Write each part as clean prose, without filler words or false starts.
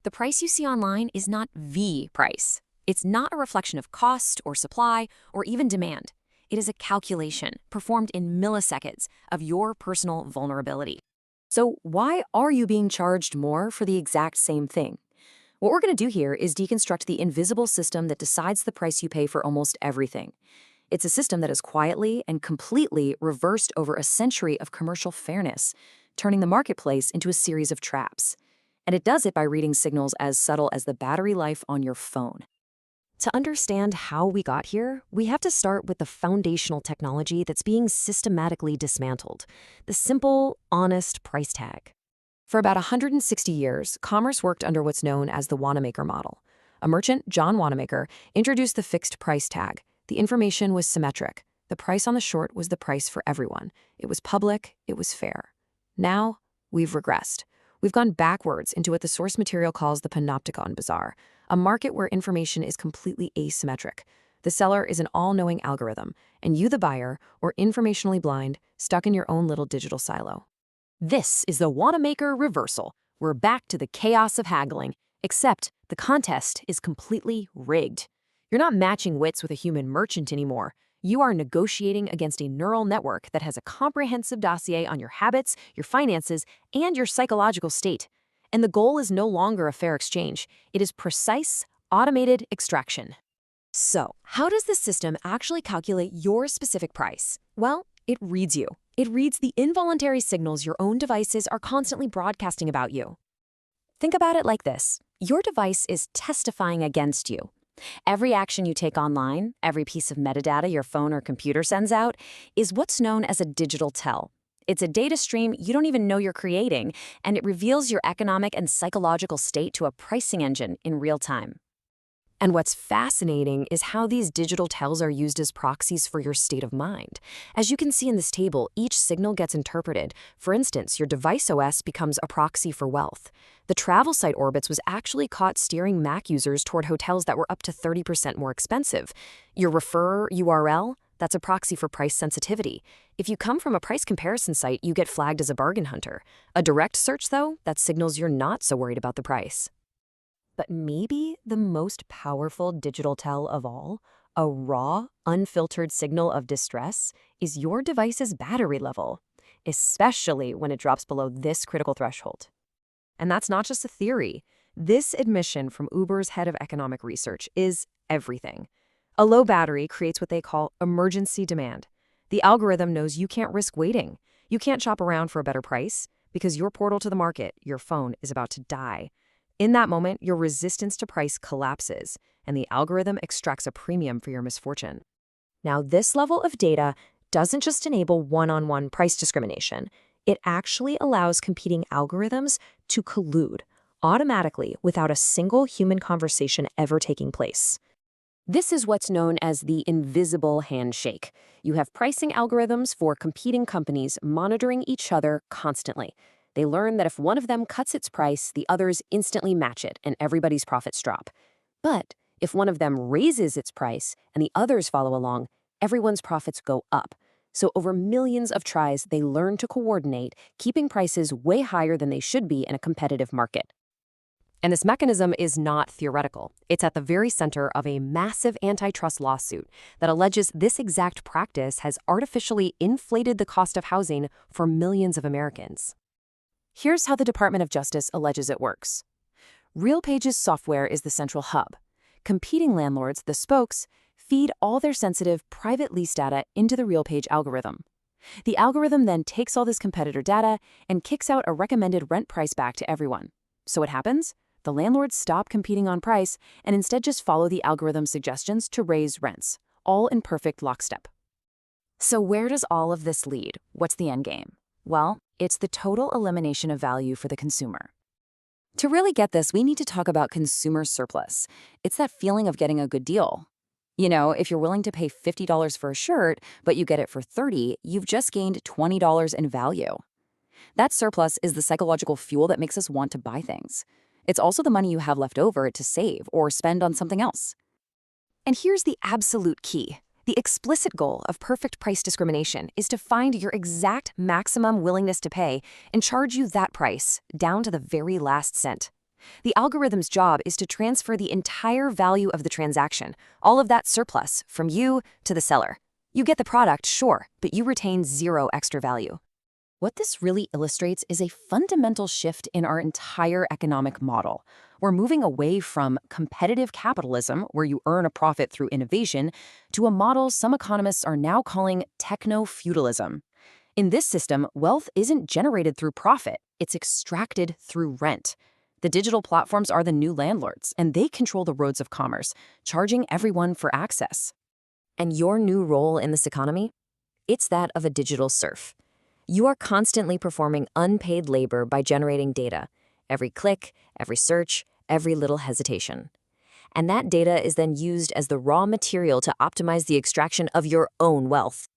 The price you see online is not the price. It's not a reflection of cost or supply or even demand. It is a calculation performed in milliseconds of your personal vulnerability. So why are you being charged more for the exact same thing? What we're going to do here is deconstruct the invisible system that decides the price you pay for almost everything. It's a system that has quietly and completely reversed over a century of commercial fairness, turning the marketplace into a series of traps. And it does it by reading signals as subtle as the battery life on your phone. To understand how we got here, we have to start with the foundational technology that's being systematically dismantled, the simple, honest price tag. For about 160 years, commerce worked under what's known as the Wanamaker model. A merchant, John Wanamaker, introduced the fixed price tag. The information was symmetric. The price on the short was the price for everyone. It was public, it was fair. Now, we've regressed. We've gone backwards into what the source material calls the panopticon bazaar, a market where information is completely asymmetric. The seller is an all-knowing algorithm, and you, the buyer, are informationally blind, stuck in your own little digital silo. This is the Wanamaker reversal. We're back to the chaos of haggling, except the contest is completely rigged. You're not matching wits with a human merchant anymore. You are negotiating against a neural network that has a comprehensive dossier on your habits, your finances, and your psychological state. And the goal is no longer a fair exchange. It is precise, automated extraction. So, how does the system actually calculate your specific price? Well, it reads you. It reads the involuntary signals your own devices are constantly broadcasting about you. Think about it like this. Your device is testifying against you. Every action you take online, every piece of metadata your phone or computer sends out, is what's known as a digital tell. It's a data stream you don't even know you're creating, and it reveals your economic and psychological state to a pricing engine in real time. And what's fascinating is how these digital tells are used as proxies for your state of mind. As you can see in this table, each signal gets interpreted. For instance, your device OS becomes a proxy for wealth. The travel site Orbitz was actually caught steering Mac users toward hotels that were up to 30% more expensive. Your referrer URL, that's a proxy for price sensitivity. If you come from a price comparison site, you get flagged as a bargain hunter. A direct search, though, that signals you're not so worried about the price. But maybe the most powerful digital tell of all, a raw, unfiltered signal of distress, is your device's battery level, especially when it drops below this critical threshold. And that's not just a theory. This admission from Uber's head of economic research is everything. A low battery creates what they call emergency demand. The algorithm knows you can't risk waiting. You can't shop around for a better price because your portal to the market, your phone, is about to die. In that moment, your resistance to price collapses, and the algorithm extracts a premium for your misfortune. Now, this level of data doesn't just enable one-on-one price discrimination. It actually allows competing algorithms to collude automatically without a single human conversation ever taking place. This is what's known as the invisible handshake. You have pricing algorithms for competing companies monitoring each other constantly. They learn that if one of them cuts its price, the others instantly match it and everybody's profits drop. But if one of them raises its price and the others follow along, everyone's profits go up. So over millions of tries, they learn to coordinate, keeping prices way higher than they should be in a competitive market. And this mechanism is not theoretical. It's at the very center of a massive antitrust lawsuit that alleges this exact practice has artificially inflated the cost of housing for millions of Americans. Here's how the Department of Justice alleges it works. RealPage's software is the central hub. Competing landlords, the spokes, feed all their sensitive private lease data into the RealPage algorithm. The algorithm then takes all this competitor data and kicks out a recommended rent price back to everyone. So what happens? The landlords stop competing on price and instead just follow the algorithm's suggestions to raise rents, all in perfect lockstep. So where does all of this lead? What's the end game? Well, it's the total elimination of value for the consumer. To really get this, we need to talk about consumer surplus. It's that feeling of getting a good deal. You know, if you're willing to pay $50 for a shirt, but you get it for $30, you've just gained $20 in value. That surplus is the psychological fuel that makes us want to buy things. It's also the money you have left over to save or spend on something else. And here's the absolute key. The explicit goal of perfect price discrimination is to find your exact maximum willingness to pay and charge you that price down to the very last cent. The algorithm's job is to transfer the entire value of the transaction, all of that surplus, from you to the seller. You get the product, sure, but you retain zero extra value. What this really illustrates is a fundamental shift in our entire economic model. We're moving away from competitive capitalism, where you earn a profit through innovation, to a model some economists are now calling techno-feudalism. In this system, wealth isn't generated through profit, it's extracted through rent. The digital platforms are the new landlords, and they control the roads of commerce, charging everyone for access. And your new role in this economy? It's that of a digital serf. You are constantly performing unpaid labor by generating data. Every click, every search, every little hesitation. And that data is then used as the raw material to optimize the extraction of your own wealth.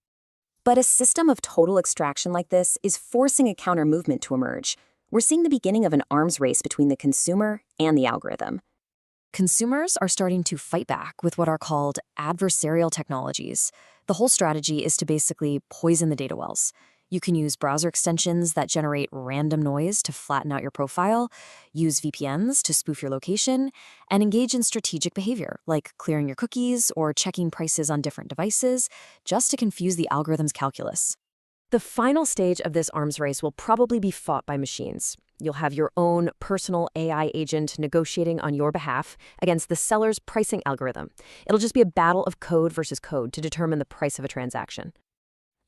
But a system of total extraction like this is forcing a counter-movement to emerge. We're seeing the beginning of an arms race between the consumer and the algorithm. Consumers are starting to fight back with what are called adversarial technologies. The whole strategy is to basically poison the data wells. You can use browser extensions that generate random noise to flatten out your profile, use VPNs to spoof your location, and engage in strategic behavior, like clearing your cookies or checking prices on different devices, just to confuse the algorithm's calculus. The final stage of this arms race will probably be fought by machines. You'll have your own personal AI agent negotiating on your behalf against the seller's pricing algorithm. It'll just be a battle of code versus code to determine the price of a transaction.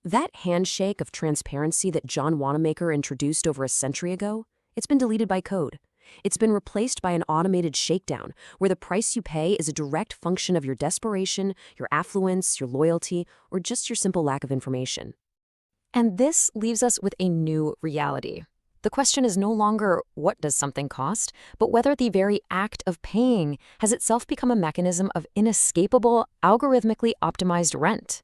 That handshake of transparency that John Wanamaker introduced over a century ago, it's been deleted by code. It's been replaced by an automated shakedown, where the price you pay is a direct function of your desperation, your affluence, your loyalty, or just your simple lack of information. And this leaves us with a new reality. The question is no longer what does something cost, but whether the very act of paying has itself become a mechanism of inescapable, algorithmically optimized rent.